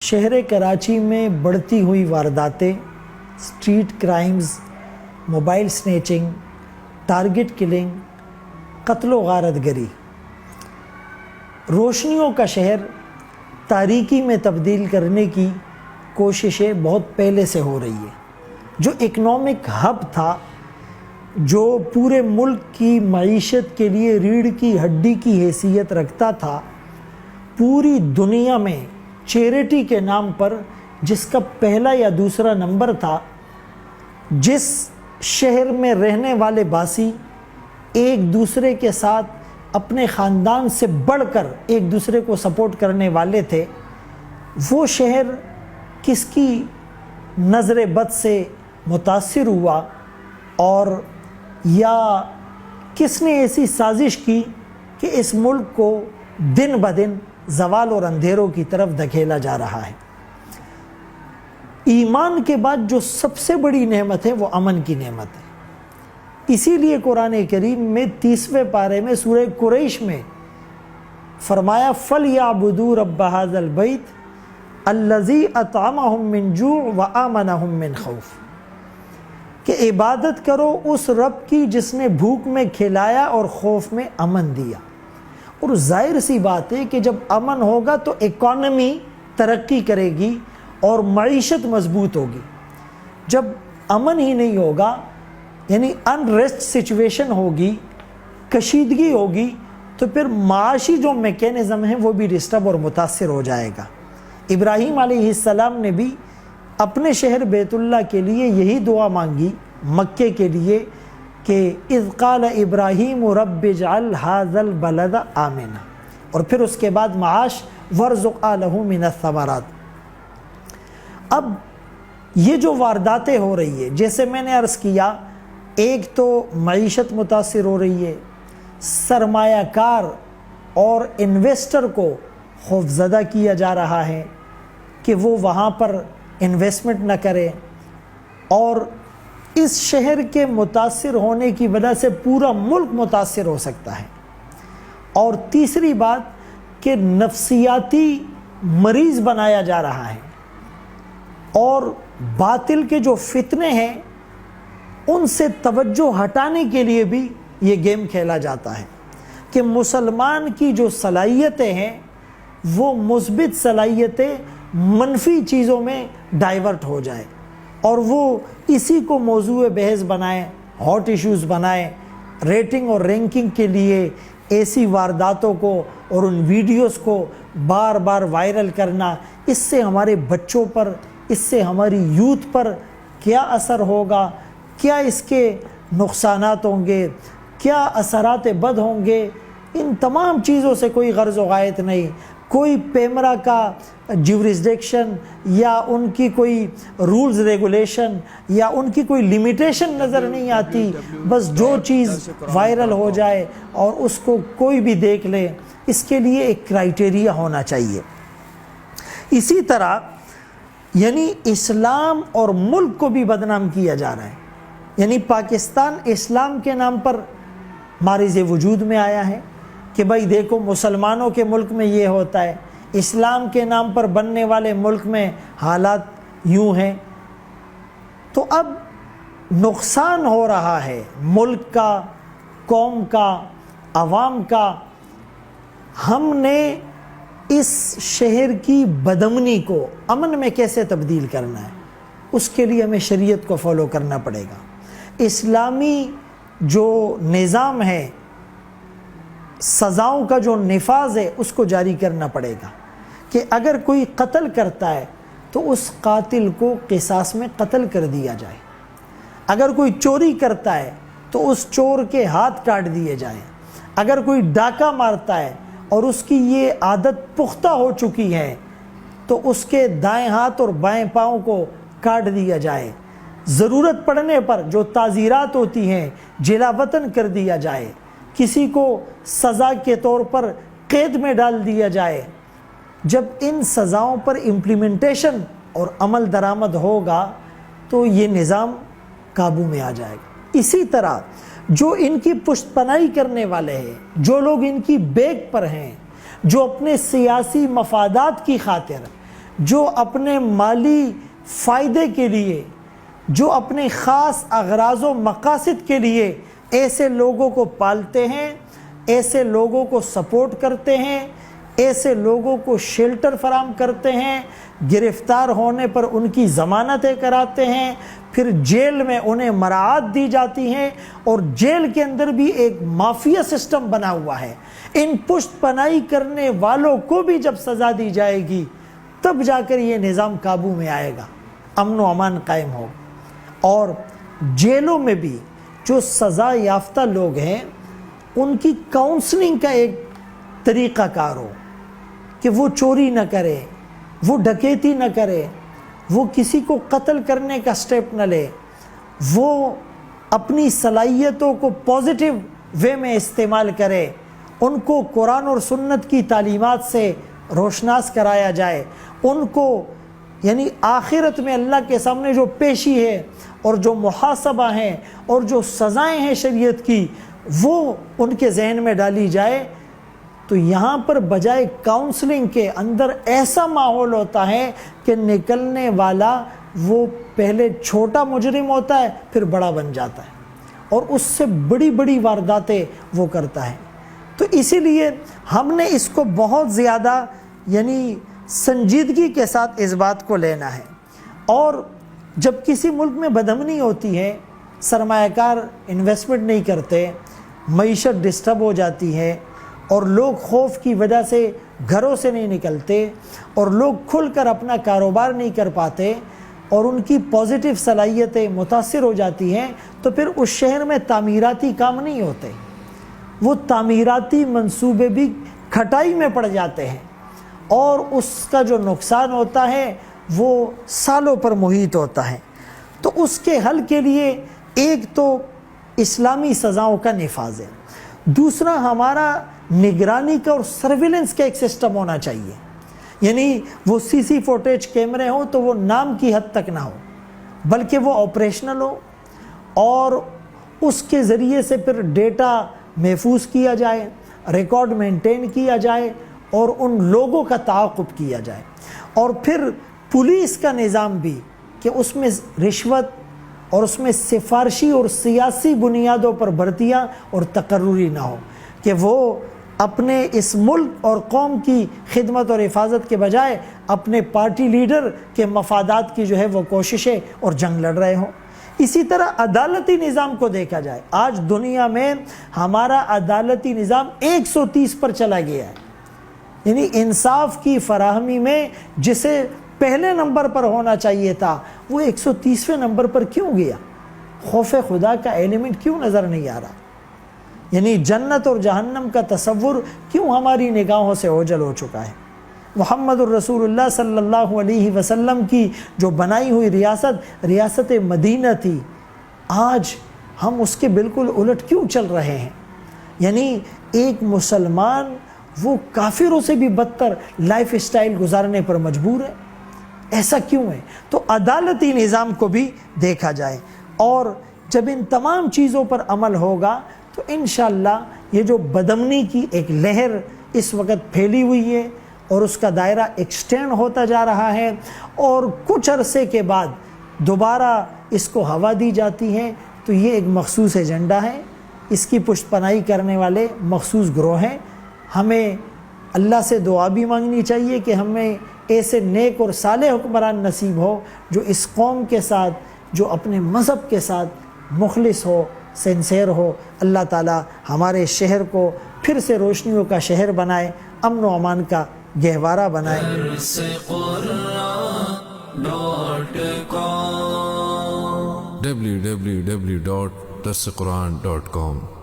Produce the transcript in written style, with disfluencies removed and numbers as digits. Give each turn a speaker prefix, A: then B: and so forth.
A: شہر کراچی میں بڑھتی ہوئی وارداتیں، street crimes, mobile snatching, target killing, قتل و غارت گری، روشنیوں کا شہر تاریکی میں تبدیل کرنے کی کوششیں بہت پہلے سے ہو رہی ہے۔ جو اکنامک ہب تھا، جو پورے ملک کی معیشت کے لیے ریڑھ کی ہڈی کی حیثیت رکھتا تھا، پوری دنیا میں چیریٹی کے نام پر جس کا پہلا یا دوسرا نمبر تھا، جس شہر میں رہنے والے باسی ایک دوسرے کے ساتھ اپنے خاندان سے بڑھ کر ایک دوسرے کو سپورٹ کرنے والے تھے، وہ شہر کس کی نظر بد سے متاثر ہوا اور یا کس نے ایسی سازش کی کہ اس ملک کو دن بدن زوال اور اندھیروں کی طرف دھکیلا جا رہا ہے۔ ایمان کے بعد جو سب سے بڑی نعمت ہے وہ امن کی نعمت ہے۔ اسی لیے قرآن کریم میں 30ویں پارے میں سورہ قریش میں فرمایا فَلْيَعْبُدُوا رَبَّ هَذَا الْبَيْتِ الَّذِي أَطْعَمَهُم مِّن جُوعٍ وَآمَنَهُم مِّن خَوْفٍ، کہ عبادت کرو اس رب کی جس نے بھوک میں کھلایا اور خوف میں امن دیا۔ اور ظاہر سی بات ہے کہ جب امن ہوگا تو اکانومی ترقی کرے گی اور معیشت مضبوط ہوگی۔ جب امن ہی نہیں ہوگا، یعنی انریسٹ سچویشن ہوگی، کشیدگی ہوگی، تو پھر معاشی جو میکینزم ہے وہ بھی ڈسٹرب اور متاثر ہو جائے گا۔ ابراہیم علیہ السلام نے بھی اپنے شہر بیت اللہ کے لیے یہی دعا مانگی، مکے کے لیے، کہ اذ قال ابراہیم رب اجعل ھذا البلد آمنا، اور پھر اس کے بعد معاش وارزق اہلہ من الثمرات۔ اب یہ جو وارداتیں ہو رہی ہے، جیسے میں نے عرض کیا، ایک تو معیشت متاثر ہو رہی ہے، سرمایہ کار اور انویسٹر کو خوفزدہ کیا جا رہا ہے کہ وہ وہاں پر انویسٹمنٹ نہ کرے، اور اس شہر کے متاثر ہونے کی وجہ سے پورا ملک متاثر ہو سکتا ہے۔ اور تیسری بات کہ نفسیاتی مریض بنایا جا رہا ہے، اور باطل کے جو فتنے ہیں ان سے توجہ ہٹانے کے لیے بھی یہ گیم کھیلا جاتا ہے کہ مسلمان کی جو صلاحیتیں ہیں وہ مثبت صلاحیتیں منفی چیزوں میں ڈائیورٹ ہو جائے، اور وہ اسی کو موضوع بحث بنائیں، ہاٹ ایشوز بنائیں، ریٹنگ اور رینکنگ کے لیے ایسی وارداتوں کو اور ان ویڈیوز کو بار بار وائرل کرنا۔ اس سے ہمارے بچوں پر، اس سے ہماری یوتھ پر کیا اثر ہوگا، کیا اس کے نقصانات ہوں گے، کیا اثرات بد ہوں گے، ان تمام چیزوں سے کوئی غرض و غایت نہیں۔ کوئی پیمرا کا جیورسڈکشن یا ان کی کوئی رولز ریگولیشن یا ان کی کوئی لمیٹیشن نظر نہیں آتی، بس جو چیز وائرل ہو جائے اور اس کو کوئی بھی دیکھ لے، اس کے لیے ایک کرائٹیریا ہونا چاہیے۔ اسی طرح یعنی اسلام اور ملک کو بھی بدنام کیا جا رہا ہے، یعنی پاکستان اسلام کے نام پر مارز وجود میں آیا ہے کہ بھائی دیکھو مسلمانوں کے ملک میں یہ ہوتا ہے، اسلام کے نام پر بننے والے ملک میں حالات یوں ہیں۔ تو اب نقصان ہو رہا ہے ملک کا، قوم کا، عوام کا۔ ہم نے اس شہر کی بدامنی کو امن میں کیسے تبدیل کرنا ہے، اس کے لیے ہمیں شریعت کو فالو کرنا پڑے گا۔ اسلامی جو نظام ہے، سزاؤں کا جو نفاذ ہے، اس کو جاری کرنا پڑے گا کہ اگر کوئی قتل کرتا ہے تو اس قاتل کو قصاص میں قتل کر دیا جائے، اگر کوئی چوری کرتا ہے تو اس چور کے ہاتھ کاٹ دیے جائیں، اگر کوئی ڈاکہ مارتا ہے اور اس کی یہ عادت پختہ ہو چکی ہے تو اس کے دائیں ہاتھ اور بائیں پاؤں کو کاٹ دیا جائے، ضرورت پڑنے پر جو تعزیرات ہوتی ہیں جلا وطن کر دیا جائے، کسی کو سزا کے طور پر قید میں ڈال دیا جائے۔ جب ان سزاؤں پر امپلیمنٹیشن اور عمل درآمد ہوگا تو یہ نظام قابو میں آ جائے گا۔ اسی طرح جو ان کی پشت پناہی کرنے والے ہیں، جو لوگ ان کی بیک پر ہیں، جو اپنے سیاسی مفادات کی خاطر جو اپنے مالی فائدے کے لیے، جو اپنے خاص اغراض و مقاصد کے لیے ایسے لوگوں کو پالتے ہیں، ایسے لوگوں کو سپورٹ کرتے ہیں، ایسے لوگوں کو شیلٹر فراہم کرتے ہیں، گرفتار ہونے پر ان کی ضمانتیں کراتے ہیں، پھر جیل میں انہیں مراعات دی جاتی ہیں، اور جیل کے اندر بھی ایک مافیا سسٹم بنا ہوا ہے۔ ان پشت پناہی کرنے والوں کو بھی جب سزا دی جائے گی تب جا کر یہ نظام قابو میں آئے گا، امن و امان قائم ہو۔ اور جیلوں میں بھی جو سزا یافتہ لوگ ہیں ان کی کاؤنسلنگ کا ایک طریقہ کار ہو کہ وہ چوری نہ کرے، وہ ڈکیتی نہ کرے، وہ کسی کو قتل کرنے کا سٹیپ نہ لے، وہ اپنی صلاحیتوں کو پازیٹیو وے میں استعمال کرے، ان کو قرآن اور سنت کی تعلیمات سے روشناس کرایا جائے، ان کو یعنی آخرت میں اللہ کے سامنے جو پیشی ہے اور جو محاسبہ ہیں اور جو سزائیں ہیں شریعت کی وہ ان کے ذہن میں ڈالی جائے۔ تو یہاں پر بجائے کاؤنسلنگ کے اندر ایسا ماحول ہوتا ہے کہ نکلنے والا وہ پہلے چھوٹا مجرم ہوتا ہے پھر بڑا بن جاتا ہے اور اس سے بڑی بڑی وارداتیں وہ کرتا ہے۔ تو اسی لیے ہم نے اس کو بہت زیادہ یعنی سنجیدگی کے ساتھ اس بات کو لینا ہے۔ اور جب کسی ملک میں بدامنی ہوتی ہے، سرمایہ کار انویسٹمنٹ نہیں کرتے، معیشت ڈسٹرب ہو جاتی ہے اور لوگ خوف کی وجہ سے گھروں سے نہیں نکلتے اور لوگ کھل کر اپنا کاروبار نہیں کر پاتے اور ان کی پازیٹیو صلاحیتیں متاثر ہو جاتی ہیں، تو پھر اس شہر میں تعمیراتی کام نہیں ہوتے، وہ تعمیراتی منصوبے بھی کھٹائی میں پڑ جاتے ہیں اور اس کا جو نقصان ہوتا ہے وہ سالوں پر محیط ہوتا ہے۔ تو اس کے حل کے لیے ایک تو اسلامی سزاؤں کا نفاذ ہے، دوسرا ہمارا نگرانی کا اور سرویلنس کا ایک سسٹم ہونا چاہیے، یعنی وہ سی سی فوٹیج کیمرے ہوں تو وہ نام کی حد تک نہ ہو بلکہ وہ آپریشنل ہو اور اس کے ذریعے سے پھر ڈیٹا محفوظ کیا جائے، ریکارڈ مینٹین کیا جائے اور ان لوگوں کا تعاقب کیا جائے۔ اور پھر پولیس کا نظام بھی کہ اس میں رشوت اور اس میں سفارشی اور سیاسی بنیادوں پر بھرتیاں اور تقرری نہ ہو، کہ وہ اپنے اس ملک اور قوم کی خدمت اور حفاظت کے بجائے اپنے پارٹی لیڈر کے مفادات کی جو ہے وہ کوششیں اور جنگ لڑ رہے ہوں۔ اسی طرح عدالتی نظام کو دیکھا جائے، آج دنیا میں ہمارا عدالتی نظام 130 پر چلا گیا ہے، یعنی انصاف کی فراہمی میں جسے پہلے نمبر پر ہونا چاہیے تھا وہ 130ویں نمبر پر کیوں گیا؟ خوف خدا کا ایلیمنٹ کیوں نظر نہیں آ رہا؟ یعنی جنت اور جہنم کا تصور کیوں ہماری نگاہوں سے اوجھل ہو چکا ہے؟ محمد الرسول اللہ صلی اللہ علیہ وسلم کی جو بنائی ہوئی ریاست مدینہ تھی، آج ہم اس کے بالکل الٹ کیوں چل رہے ہیں؟ یعنی ایک مسلمان وہ کافروں سے بھی بدتر لائف اسٹائل گزارنے پر مجبور ہے، ایسا کیوں ہے؟ تو عدالتی نظام کو بھی دیکھا جائے، اور جب ان تمام چیزوں پر عمل ہوگا تو انشاءاللہ یہ جو بدامنی کی ایک لہر اس وقت پھیلی ہوئی ہے اور اس کا دائرہ ایکسٹینڈ ہوتا جا رہا ہے اور کچھ عرصے کے بعد دوبارہ اس کو ہوا دی جاتی ہے، تو یہ ایک مخصوص ایجنڈا ہے، اس کی پشت پناہی کرنے والے مخصوص گروہ ہیں۔ ہمیں اللہ سے دعا بھی مانگنی چاہیے کہ ہمیں ایسے نیک اور صالح حکمران نصیب ہو جو اس قوم کے ساتھ، جو اپنے مذہب کے ساتھ مخلص ہو، سنسیئر ہو۔ اللہ تعالی ہمارے شہر کو پھر سے روشنیوں کا شہر بنائے، امن و امان کا گہوارہ بنائے۔
B: www.darsequran.com